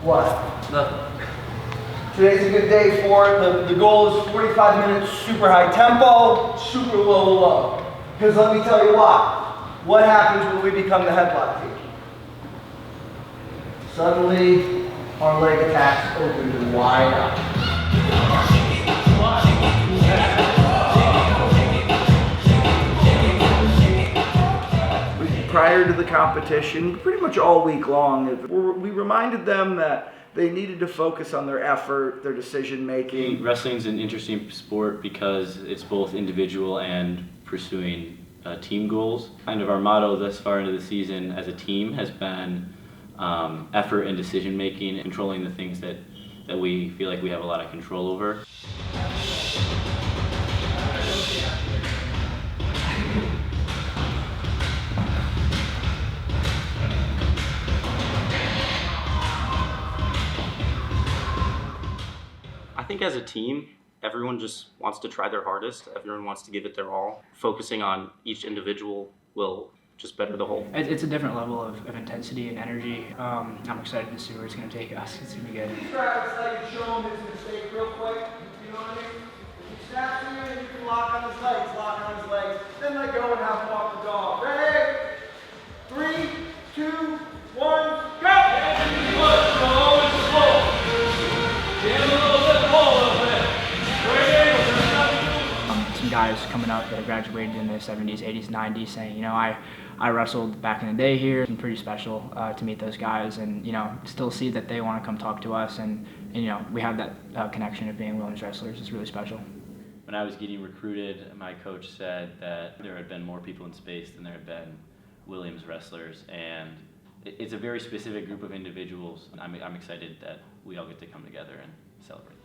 What? Nothing. Today's a good day for it. The goal is 45 minutes, super high tempo, super low. Because let me tell you what happens when we become the headlock team? Suddenly, our leg attacks open wide up. Prior to the competition, pretty much all week long, we reminded them that they needed to focus on their effort, their decision making. Wrestling is an interesting sport because it's both individual and pursuing team goals. Kind of our motto thus far into the season as a team has been effort and decision making, controlling the things that we feel like we have a lot of control over. I think as a team, everyone just wants to try their hardest. Everyone wants to give it their all. Focusing on each individual will just better the whole. It's a different level of intensity and energy. I'm excited to see where it's going to take us. It's going to be good. Travis, like to show him his mistake real quick. You know what I mean? If he snaps to you and you can lock on his legs, then let go and have him walk the dog. Ready? 3, 2, 1, go! Some guys coming up that graduated in the 70s, 80s, 90s saying, you know, I wrestled back in the day here. It's been pretty special to meet those guys and, you know, still see that they want to come talk to us and you know, we have that connection of being Williams wrestlers. It's really special. When I was getting recruited, my coach said that there had been more people in space than there had been Williams wrestlers, and it's a very specific group of individuals. I'm excited that we all get to come together and celebrate this.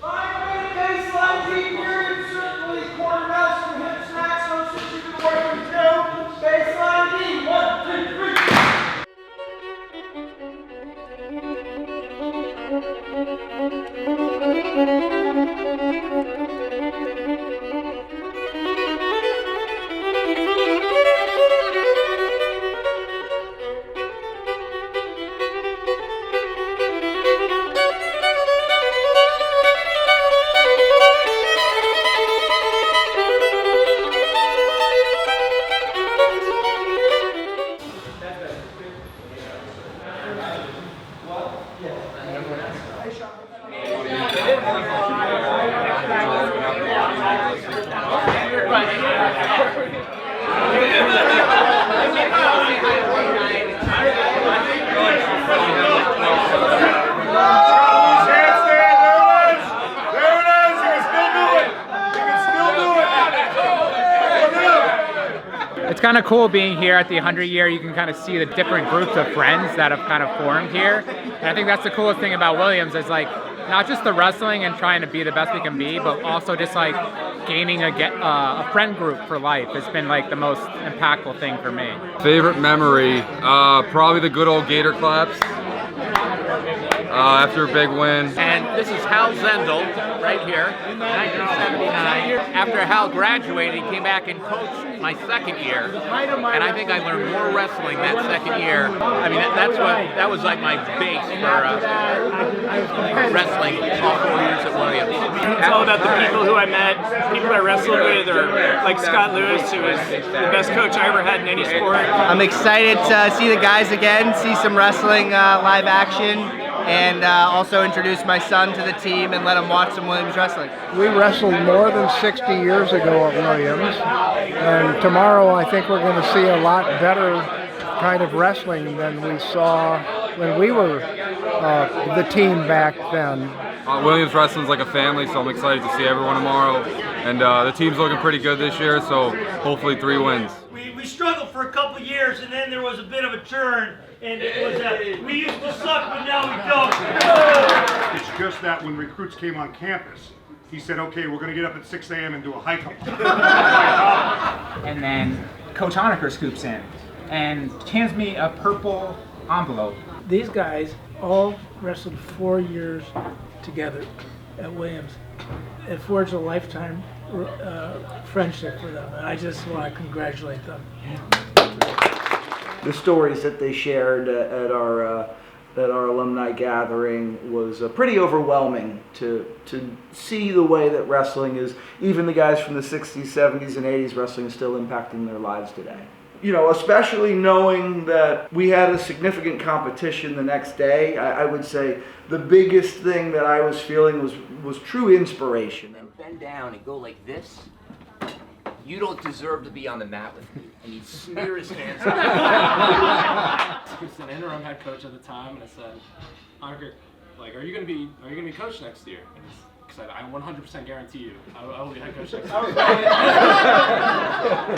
5-minute baseline deep period, certainly quarter mouse and hip snacks, no since you've been working through. Baseline D, 1, 2, 3. It's kind of cool being here at the 100 year. You can kind of see the different groups of friends that have kind of formed here. And I think that's the coolest thing about Williams is like not just the wrestling and trying to be the best we can be, but also just like gaining a friend group for life. It's been like the most impactful thing for me. Favorite memory, probably the good old Gator claps after a big win. And this is Hal Zendel right here, 1979. After Hal graduated, he came back and coached my second year, and I think I learned more wrestling that second year. I mean, that was like my base for wrestling all 4 years at Williams. It's all about the people who I met, people I wrestled with, or like Scott Lewis, who was the best coach I ever had in any sport. I'm excited to see the guys again, see some wrestling live action, and also introduce my son to the team and let him watch some Williams wrestling. We wrestled more than 60 years ago at Williams, and tomorrow I think we're going to see a lot better kind of wrestling than we saw when we were the team back then. Williams wrestling's like a family, so I'm excited to see everyone tomorrow. And the team's looking pretty good this year, so hopefully 3 wins. We struggled for a couple years, and then there was a bit of a turn, and it was we used to suck, but now we don't. It's just that when recruits came on campus, he said, okay, we're going to get up at 6 a.m. and do a hike. And then Coach Honecker scoops in and hands me a purple envelope. These guys all wrestled 4 years together at Williams. It forged a lifetime friendship for them, and I just want to congratulate them. The stories that they shared at our alumni alumni gathering was pretty overwhelming to see the way that wrestling is, even the guys from the 60s, 70s, and 80s, wrestling is still impacting their lives today. You know, especially knowing that we had a significant competition the next day, I would say the biggest thing that I was feeling was true inspiration. And bend down and go like this. You don't deserve to be on the mat with me. And he'd smear his hands on He was an interim head coach at the time, and I said, Honecker, like, are you gonna be coach next year? And he said, I 100% guarantee you, I will be head coach next year.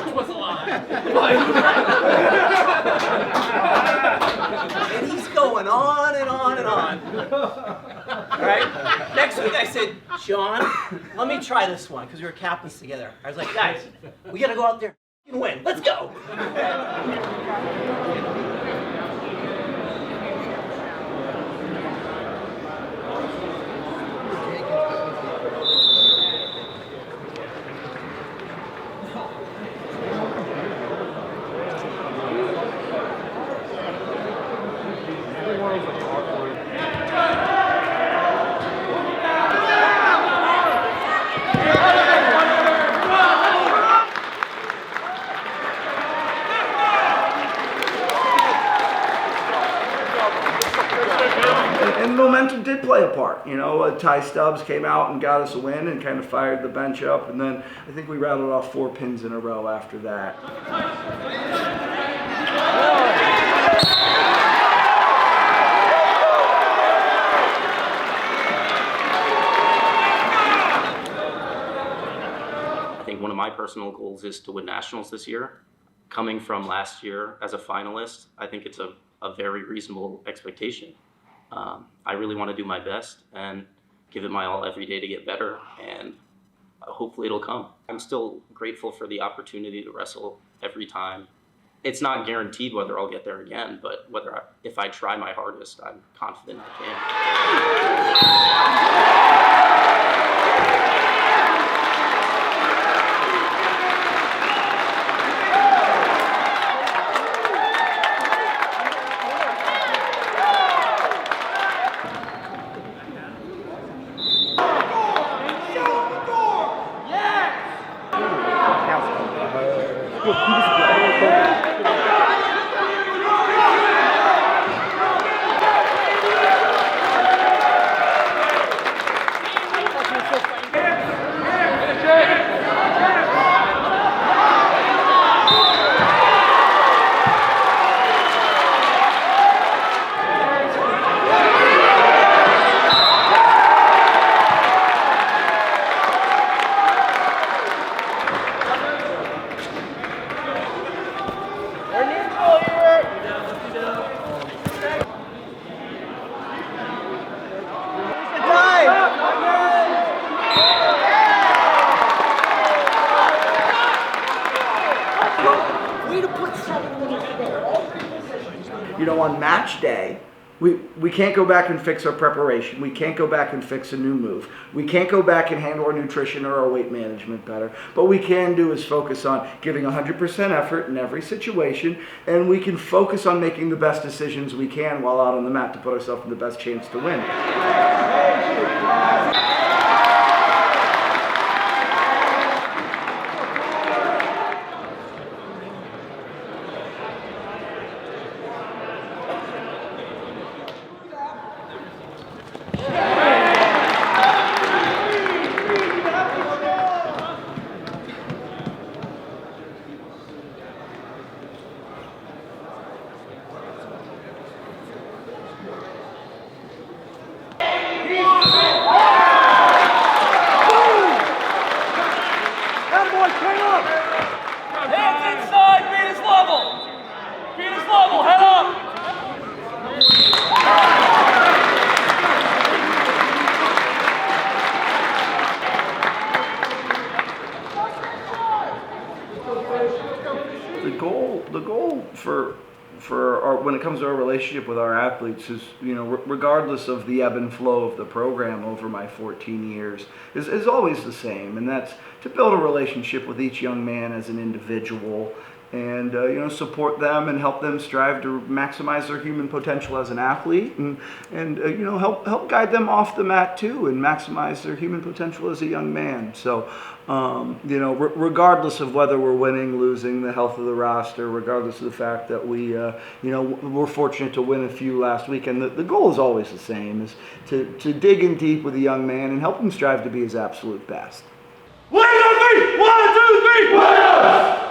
Which was a lie. And he's going on and on and on. All right? Next week I said, John, let me try this one, because we were captains together. I was like, guys, we got to go out there and win. Let's go. And momentum did play a part. You know, Ty Stubbs came out and got us a win and kind of fired the bench up, and then I think we rattled off 4 pins in a row after that. I think one of my personal goals is to win nationals this year. Coming from last year as a finalist, I think it's a very reasonable expectation. I really want to do my best and give it my all every day to get better, and hopefully it'll come. I'm still grateful for the opportunity to wrestle every time. It's not guaranteed whether I'll get there again, but if I try my hardest, I'm confident I can. You know, on match day, we can't go back and fix our preparation. We can't go back and fix a new move. We can't go back and handle our nutrition or our weight management better. What we can do is focus on giving 100% effort in every situation, and we can focus on making the best decisions we can while out on the mat to put ourselves in the best chance to win. The goal for when it comes to our relationship with our athletes is, you know, regardless of the ebb and flow of the program over my 14 years, is always the same, and that's to build a relationship with each young man as an individual, and support them and help them strive to maximize their human potential as an athlete, and help guide them off the mat too and maximize their human potential as a young man. So regardless of whether we're winning, losing, the health of the roster, regardless of the fact that we're fortunate to win a few last week, and the goal is always the same, is to dig in deep with a young man and help him strive to be his absolute best. 1, 2, 3! 1, 2, 3! Williams!